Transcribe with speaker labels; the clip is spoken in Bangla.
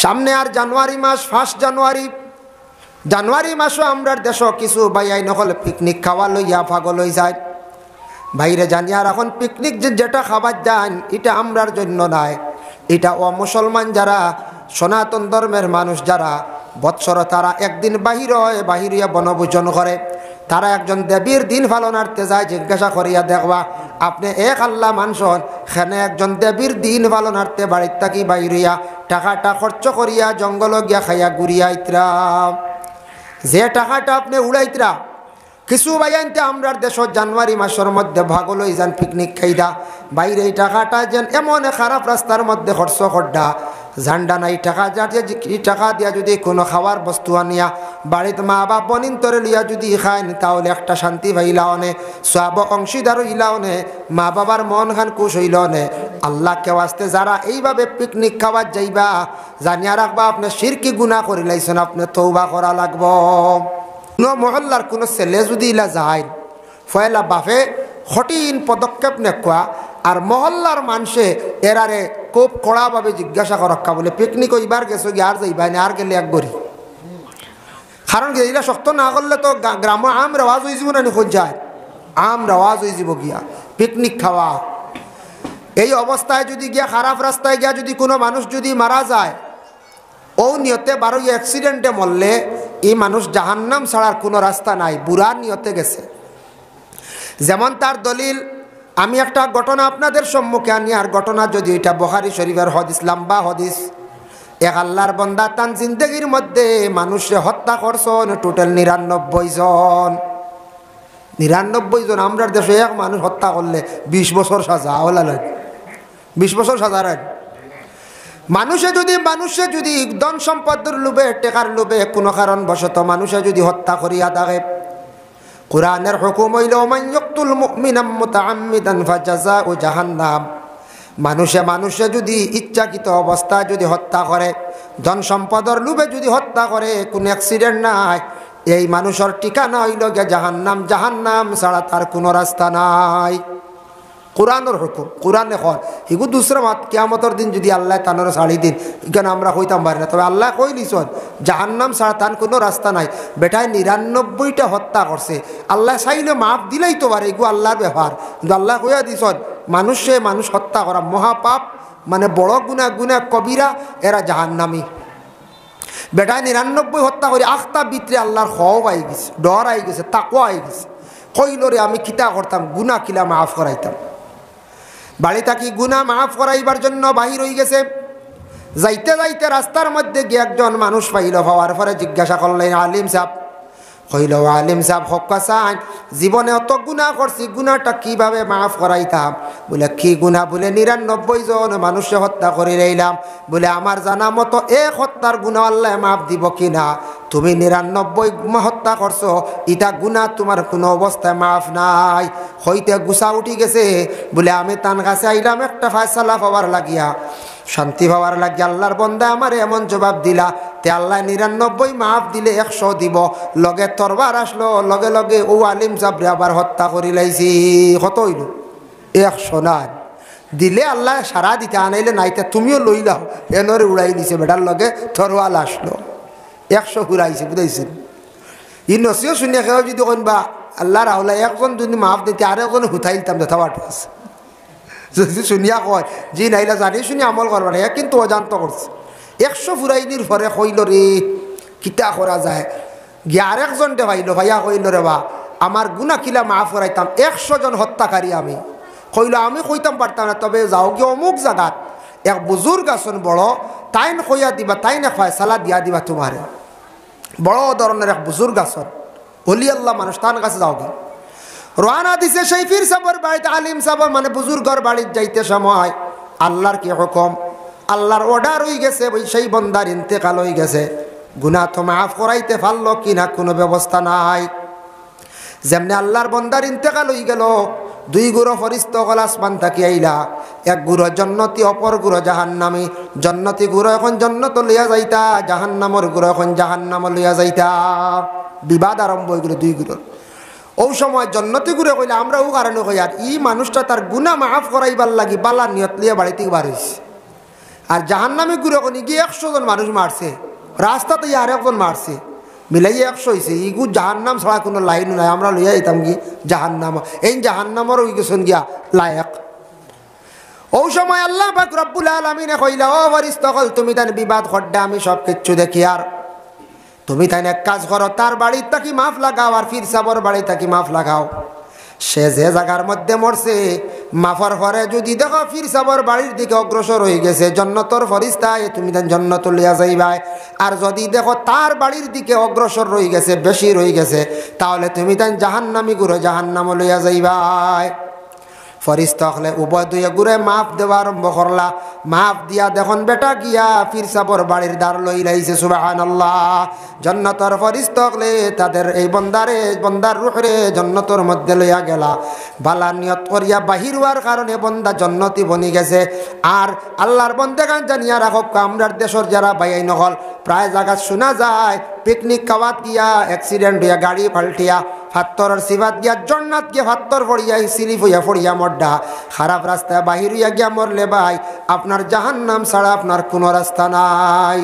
Speaker 1: সামনে আর জানুয়ারি মাস, 1 জানুয়ারি। জানুয়ারি মাসও আমরার দেশ কিছু ভাইয়াই নকল পিকনিক খাওয়া লইয়া পাগল হয়ে যায়। বাইরে জানি আর এখন পিকনিক যেটা খাবার যান এটা আমরার জন্য নয়, এটা মুসলমান যারা সনাতন ধর্মের মানুষ যারা বৎসর তারা একদিন বাহির হয়, বাহিরিয়া বনভোজন করে। তারা একজন দেবীর দিন পালনার্থে যায়, জিজ্ঞাসা করিয়া দেখবা আপনি এক আল্লাহ মানসন সেখানে একজন দেবীর দিন পালনার্থে বাড়ির থাকি বাহিরিয়া টাকাটা খরচ করিয়া জঙ্গল গিয়া খাইয়া ঘুরিয়া আইতরা। যে টাকাটা আপনি উড়াইতরা কিছু বাইয়ানতে আমরার দেশ জানুয়ারি মাসের মধ্যে ভাগল হয়ে যান পিকনিক খাইদা, বাইরে এই টাকাটা যেন এমন খারাপ রাস্তার মধ্যে খরচ করডা ঝান্ডা নাই টাকা এই টাকা দিয়া যদি কোনো খাওয়ার বস্তু আনিয়া বাড়িতে মা বাপ বনিন্তরে লিয়া যদি খায় তাহলে একটা শান্তি পাইলাও নে, সব অংশীদার হইলাও নে, মা বাবার মন খান খুশ হইল নে। আল্লাহ কেউ আসতে যারা এইভাবে পিকনিক খাওয়ার যাইবা জানিয়া রাখবা আপনি শিরকি গুনাহ করে লাইছেন, আপনি তওবা করা লাগবো। কোনো মহল্লার কোনো ছেলে যদি ইলা যায় ফয়লা বাপে কঠিন পদক্ষেপ নেওয়া আর মহল্লার মানুষে এরারে খুব কড়াভাবে জিজ্ঞাসা করক্কা বলে পিকনিক ওইবার গেছো গিয়ে আর যাইবা না, আর গেলে এক গড়ি। কারণ এরা শক্ত না করলে তো গ্রামে আম রেওয়াজ হয়ে যাব না, নিখোঁজ যায় আম রেওয়াজ হয়ে যাব গিয়া পিকনিক খাওয়া। এই অবস্থায় যদি গিয়া খারাপ রাস্তায় গিয়া যদি কোনো মানুষ যদি মারা যায় ও নিয়তে বারো অ্যাক্সিডেন্টে মরলে এই মানুষ জাহান্নাম ছাড়ার কোনো রাস্তা নাই, বুড়ার নিয়তে গেছে। যেমন তার দলিল আমি একটা ঘটনা আপনাদের সম্মুখে আনি, আর ঘটনা যদি এটা বুখারী শরীফের হদিস, লম্বা হদিস। এক আল্লাহর বান্দা তার জিন্দগির মধ্যে মানুষে হত্যা করছেন টোটাল 99 জন। 99 জন। আমরার দেশে এক মানুষ হত্যা করলে 20 বছর সাজা, ওলা লাগে 20 বছর সাজা রাখ। মানুষে যদি ধন সম্পদের লোভে টেকার লোভে কোনো কারণ বশত মানুষে যদি হত্যা করিয়া থাকে, কুরআনের হুকুম হইল মান ইয়াকতুল মুমিনাম মুতাআম্মিদান ফাজাযাউ জাহান্নাম। মানুষে যদি ইচ্ছাকৃত অবস্থায় যদি হত্যা করে, ধন সম্পদের লোভে যদি হত্যা করে, কোনো অ্যাক্সিডেন্ট নাই, এই মানুষের ঠিকানা হইল গিয়া জাহান্নাম। জাহান্নাম ছাড়া তার কোনো রাস্তা নাই। কোরআনের হুকুম, কোরআনে কর এগু দুসরা মাত কিয়ামতের দিন যদি আল্লাহ তানোর ছাড়ি দিন এখানে আমরা কইতাম পারি না, তবে আল্লাহ কই লিছন জাহান্নাম ছাড়া তার কোনো রাস্তা নাই। বেটায় 99টা হত্যা করছে, আল্লাহ চাইলে মাফ দিলেই তো পারে, এগু আল্লাহর ব্যাপার। কিন্তু আল্লাহ কইয়া দিছন মানুষ হত্যা করা মহাপাপ, মানে বড় গুনাহ কবিরা, এরা জাহান্নামী। বেটায় 99 হত্যা করে আখতা ভিতরে আল্লাহর খওফ আই গেছে, ডর আই গেছে, তাকওয়া আই গেছে। কইল রে আমি কিতা করতাম, গুনাহ কিলা মাফ করাইতাম। বাড়ি থাকি গুনাহ মাফ করাইবার জন্য বাহির হয়ে গেছে। যাইতে যাইতে রাস্তার মধ্যে গিয়ে একজন মানুষ পাইল, পাওয়ার পরে জিজ্ঞাসা করলেন আলিম সাহেব। কইল আলিম সাহেব হক্কা চাই জীবনে অত গুনাহ করছি, গুনাহটা কিভাবে মাফ করাইতাম? বলে কি গুনাহ? বলে 99 জন মানুষে হত্যা করে রইলাম। বলে আমার জানা মতো এক হত্যার গুনাহ আল্লাহ মাফ দিব কিনা? তুমি 99 হত্যা করছো, এটা গুনাহ তোমার কোনো অবস্থায় মাফ নাই। হইতে গুছা উঠি গেছে। বলে আমি তান কাছে আইলাম একটা ফয়সালা পাওয়ার লাগিয়া, শান্তি পাওয়ার লাগিয়া। আল্লাহর বান্দা আমার এমন জবাব দিলা, তে আল্লাহ 99 মাফ দিলে 100 দিব। লগে তরবার আসলো, লগে লগে ও আলিম সাবরে আবার হত্যা করি লাইছি। কত হইল? 100 না দিলে আল্লাহ সারা দিতে আনাইলে নাইতে তুমিও লইলাও, এনরে উড়াই দিছে। বেটার লগে তরওয়াল আসলো, 100 ঘুরাইছে, বুঝাইছেন? ই নসিও শুনে কেউ যদি কইবা আল্লাহ রাহুল্লাহ একজন যদি মাফ দিতে আরেকজন হুথাই দিতাম যথাবাট আছে। যদি শুনিয়া কয় জি নাইলা জানি শুনি আমল করবা না, কিন্তু অজান্ত করছে। 100 ফুরাইনির পরে কইল রে কিতা করা যায়, গিয়ে আরেকজনটে ভাইল, ভাইয়া কইল রে বা আমার গুনাহ কিলা মাফ করাইতাম, 100 জন হত্যাকারী আমি। কইল আমি কইতাম পারতাম না, তবে যাও গিয়ে অমুক জায়গাত এক বুজুর্গ আছেন বড়, তাইন কইয়া দিবা, তাইনে ফয়সালা দিয়া দিবা তোমারে। বড় ধরনের এক বুজুর্গ আছেন, ওলি আল্লাহ মানুষ, তার কাছে যাও গিয়ে রওনা দিছে সেই পীর সাহেবের বাড়িতে। আলিম সাহেব মানে বুজুর্গর বাড়িতে যাইতে সময় আল্লাহর কি হুকুম, আল্লাহর অর্ডার হয়ে গেছে, ওই সেই বন্দার ইন্তেকাল হয়ে গেছে। গুনাহ তো মাফ করাইতে পারলো কিনা কোনো ব্যবস্থা নাই। যেমনি আল্লাহর বন্দার ইন্তেকাল হয়ে গেল, 2 গুরু ফরিস্তা হল আসমান থাকি আইলা, এক গুরু জান্নাতি, অপর গুরু জাহান্নামী। জান্নাতি গুরু এখন জান্নাত লইয়া যাইতা, জাহান্নামের গুরু এখন জাহান্নাম লইয়া যাইতা। বিবাদ আরম্ভ হয়ে গেল 2 গুরুর। ও সময় জান্নাতি গুরু কইলা আমরা ও কারণে কই আর ই মানুষটা তার গুনাহ মাফ করাইবার লাগি বালা নিয়ত লিয়া বাড়ি থেকে বার হইছে। আর জাহান্নামে গুড়ে গিয়ে 100 জন মানুষ মারছে, রাস্তাতে আর একজন মারছে, মিলাইয়া 100 হয়েছে। ইগু জাহান্নাম ছাড়া কোনো লাইন নাই, আমরা লইয়া যেতাম কি জাহান্নাম, এই জাহান্নামর ওই গেছেন গিয়া লায়ক। ওই সময় আল্লাহ পাক রব্বুল আলামিনে কইলা, ও ফেরেশতাগণ তুমি তার বিবাদ করডা আমি সব কিছু দেখি, আর তুমি তাই এক কাজ করো, তার বাড়ির তাকি মাফ লাগাও আর ফির সাবর বাড়ি তাকি মাফ লাগাও। সে যে জায়গার মধ্যে মরছে মাফার পরে যদি দেখো ফির সাবর বাড়ির দিকে অগ্রসর হয়ে গেছে, জন্নতর ফরিস্তায় তুমি তাই জন্নত লইয়া যাইবাই। আর যদি দেখো তার বাড়ির দিকে অগ্রসর রয়ে গেছে, বেশি রয়ে গেছে, তাহলে তুমি তাই জাহান্নামি ঘুরে জাহান্নাম লইয়া যাইবাই। ফরিস্তা হলে উভয় দুয়ে ঘুরে মাফ দেওয়া আরম্ভ করলা। মাফ দিয়া দেখুন বেটা গিয়া ফির সাবর বাড়ির দ্বার লই লাইছে। সুবহানাল্লাহ। জন্নতর ফরিস্তা হলে তাদের এই বন্দার রূহরে জন্নতর মধ্যে লইয়া গেলা। বালা নিয়ত করিয়া বাহির হওয়ার কারণে বন্দা জন্নতি বনি গেছে। আর আল্লাহর বন্দেগান জানিয়া রাখক, আমরার দেশের যারা বাইয়াই নহল প্রায় জায়গা শোনা যায় পিকনিক খাওয়াত গিয়া অ্যাক্সিডেন্ট হইয়া গাড়ি পাল্টিয়া ফাত্তরের সিবাত গিয়া জন্নাত গিয়া ফাত্তর পড়িয়া স্লিপ হইয়া পড়িয়া মড্ডা খারাপ রাস্তায় বাহির হইয়া গিয়া মরলে ভাই আপনার জাহান্নাম ছাড়া আপনার কোনো রাস্তা নাই।